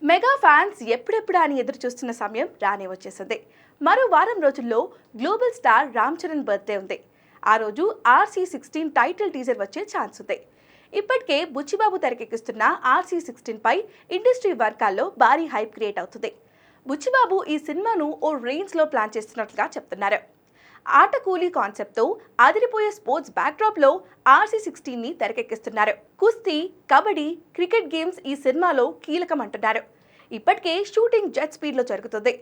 Mega fans ఎప్పుడెప్పుడా అని ఎదురు చూస్తున్న సమయం రానే వచ్చేసింది. మరో వారం రోజుల్లో global star Ram Charan birthday ఉంది. ఆ రోజు RC16 టైటిల్ టీజర్ వచ్చే ఛాన్స్ ఉంది. ఇప్పటికే బుచ్చిబాబు తెరకెక్కిస్తున్న RC16 పై ఇండస్ట్రీ వర్గాల్లో భారీ హైప్ క్రియేట్ అవుతుంది. బుచ్చిబాబు ఈ సినిమాను ఓ రేంజ్ లో ప్లాన్ చేస్తున్నట్లుగా చెప్తున్నారు. ఆట కూలీ కాన్సెప్ట్తో అదిరిపోయే స్పోర్ట్స్ బ్యాక్డ్రాప్ లో RC16 ని తెరకెక్కిస్తున్నారు. కుస్తీ, కబడ్డీ, క్రికెట్ గేమ్స్ ఈ సినిమాలో కీలకం అంటున్నారు. ఇప్పటికే షూటింగ్ జెట్ స్పీడ్ లో జరుగుతుంది.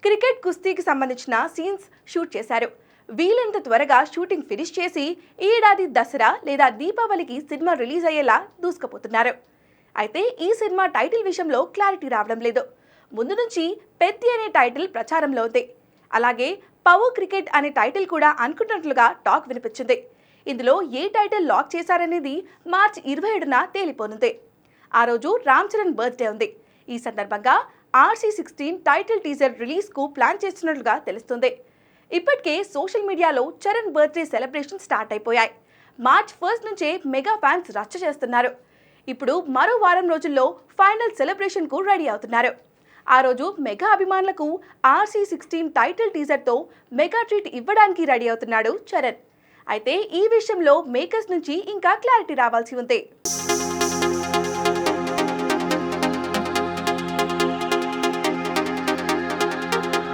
క్రికెట్, కుస్తీకి సంబంధించిన సీన్స్ షూట్ చేశారు. వీలైనంత త్వరగా షూటింగ్ ఫినిష్ చేసి ఈ ఏడాది దసరా లేదా దీపావళికి సినిమా రిలీజ్ అయ్యేలా దూసుకుపోతున్నారు. అయితే ఈ సినిమా టైటిల్ విషయంలో క్లారిటీ రావడం లేదు. ముందు నుంచి పెద్ది అనే టైటిల్ ప్రచారంలో ఉంది. అలాగే పవర్ క్రికెట్ అనే టైటిల్ కూడా అనుకున్నట్లుగా టాక్ వినిపించింది. ఇందులో ఏ టైటిల్ లాక్ చేశారనేది మార్చి 27న తేలిపోనుంది. ఆ రోజు రామ్ చరణ్ బర్త్డే ఉంది. ఈ సందర్భంగా RC16 టైటిల్ టీజర్ రిలీజ్ కు ప్లాన్ చేస్తున్నట్లుగా తెలుస్తుంది. ఇప్పటికే సోషల్ మీడియాలో చరణ్ బర్త్డే సెలబ్రేషన్ స్టార్ట్ అయిపోయాయి. మార్చ్ 1 నుంచే మెగా ఫ్యాన్స్ రచ్చ చేస్తున్నారు. ఇప్పుడు మరో వారం రోజుల్లో ఫైనల్ సెలబ్రేషన్ కు రెడీ అవుతున్నారు. ఆ రోజు మెగా అభిమానులకు RC16 టైటిల్ టీజర్తో మెగా ట్రీట్ ఇవ్వడానికి రెడీ అవుతున్నాడు చరణ్. అయితే ఈ విషయంలో మేకర్స్ నుంచి ఇంకా క్లారిటీ రావాల్సి ఉంది.